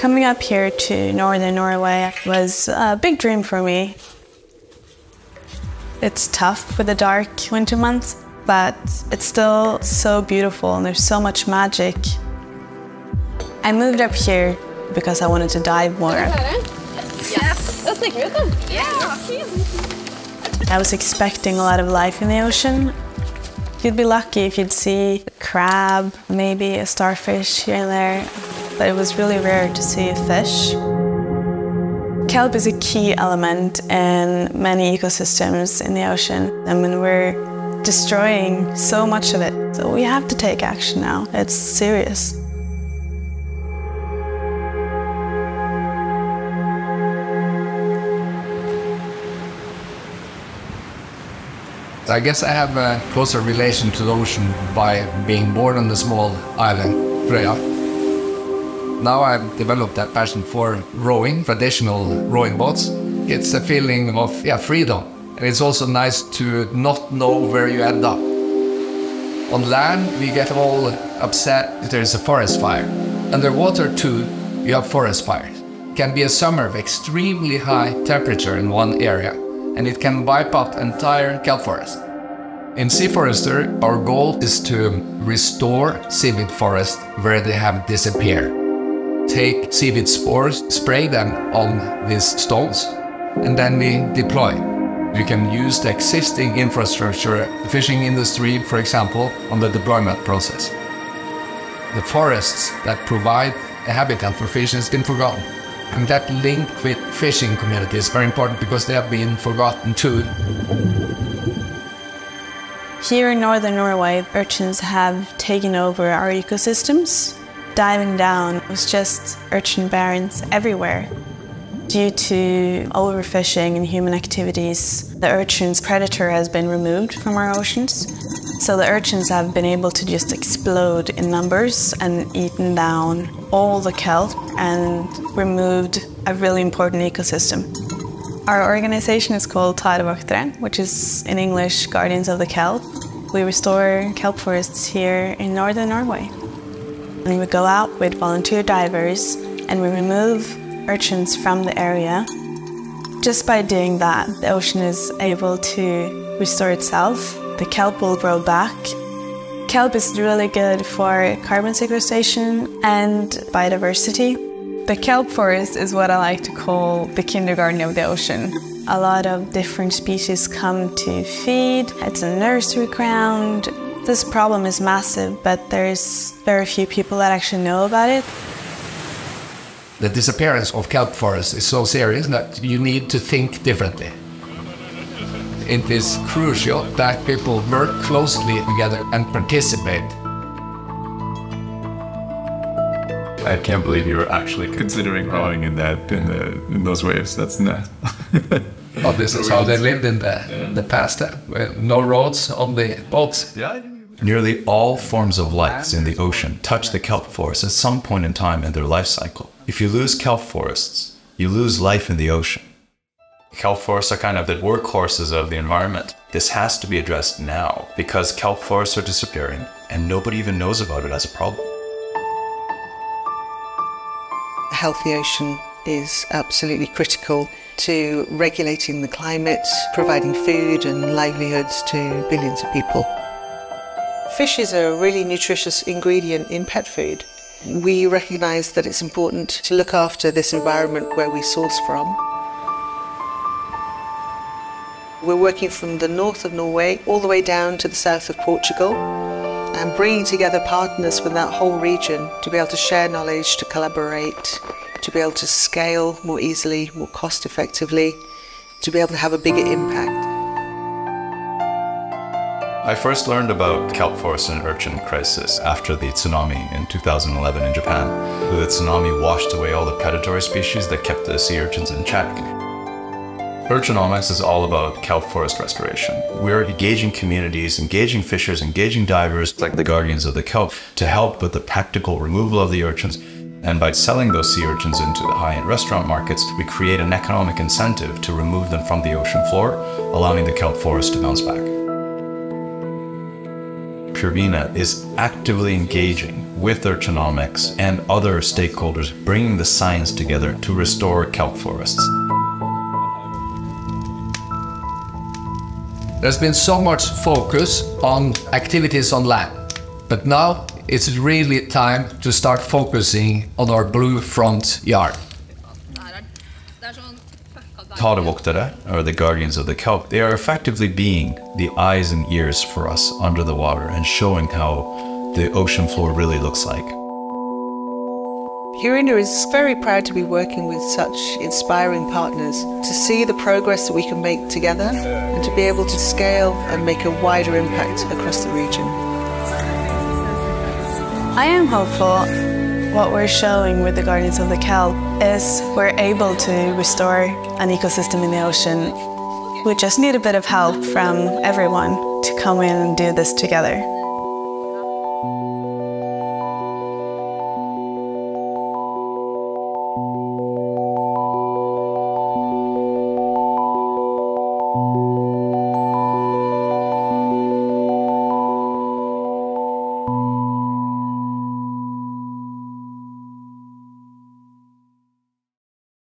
Coming up here to northern Norway was a big dream for me. It's tough with the dark winter months, but it's still so beautiful and there's so much magic. I moved up here because I wanted to dive more. Yes! Yeah. I was expecting a lot of life in the ocean. You'd be lucky if you'd see a crab, maybe a starfish here and there, but it was really rare to see a fish. Kelp is a key element in many ecosystems in the ocean, and when we're destroying so much of it, so we have to take action now. It's serious. I guess I have a closer relation to the ocean by being born on the small island, Frøya. Now I've developed that passion for rowing, traditional rowing boats. It's a feeling of freedom. And it's also nice to not know where you end up. On land, we get all upset if there's a forest fire. Underwater too, you have forest fires. It can be a summer of extremely high temperature in one area, and it can wipe out entire kelp forest. In Sea Forester, our goal is to restore seaweed forest where they have disappeared. Take seaweed spores, spray them on these stones, and then we deploy. You can use the existing infrastructure, the fishing industry, for example, on the deployment process. The forests that provide a habitat for fish has been forgotten. And that link with fishing communities is very important because they have been forgotten too. Here in northern Norway, urchins have taken over our ecosystems. Diving down was just urchin barrens everywhere. Due to overfishing and human activities, the urchin's predator has been removed from our oceans. So the urchins have been able to just explode in numbers and eaten down all the kelp and removed a really important ecosystem. Our organization is called Тази, which is in English Guardians of the Kelp. We restore kelp forests here in northern Norway. And we go out with volunteer divers and we remove urchins from the area. Just by doing that, the ocean is able to restore itself. The kelp will grow back. Kelp is really good for carbon sequestration and biodiversity. The kelp forest is what I like to call the kindergarten of the ocean. A lot of different species come to feed. It's a nursery ground. This problem is massive, but there's very few people that actually know about it. The disappearance of kelp forests is so serious that you need to think differently. It is crucial that people work closely together and participate. I can't believe you were actually considering rowing in those waves. That's nuts. Oh, this is how they lived in the past. No roads, only boats. Yeah. Nearly all forms of life in the ocean touch the kelp forest at some point in time in their life cycle. If you lose kelp forests, you lose life in the ocean. Kelp forests are kind of the workhorses of the environment. This has to be addressed now because kelp forests are disappearing and nobody even knows about it as a problem. A healthy ocean is absolutely critical to regulating the climate, providing food and livelihoods to billions of people. Fish is a really nutritious ingredient in pet food. We recognise that it's important to look after this environment where we source from. We're working from the north of Norway all the way down to the south of Portugal and bringing together partners from that whole region to be able to share knowledge, to collaborate, to be able to scale more easily, more cost effectively, to be able to have a bigger impact. I first learned about kelp forest and urchin crisis after the tsunami in 2011 in Japan. The tsunami washed away all the predatory species that kept the sea urchins in check. Urchinomics is all about kelp forest restoration. We're engaging communities, engaging fishers, engaging divers, like the guardians of the kelp, to help with the practical removal of the urchins. And by selling those sea urchins into the high-end restaurant markets, we create an economic incentive to remove them from the ocean floor, allowing the kelp forest to bounce back. Purina is actively engaging with urchinomics and other stakeholders, bringing the science together to restore kelp forests. There's been so much focus on activities on land, but now it's really time to start focusing on our blue front yard. Havevoktere, or the guardians of the kelp, they are effectively being the eyes and ears for us under the water and showing how the ocean floor really looks like. Purina is very proud to be working with such inspiring partners, to see the progress that we can make together and to be able to scale and make a wider impact across the region. I am hopeful. What we're showing with the Guardians of the Kelp is we're able to restore an ecosystem in the ocean. We just need a bit of help from everyone to come in and do this together.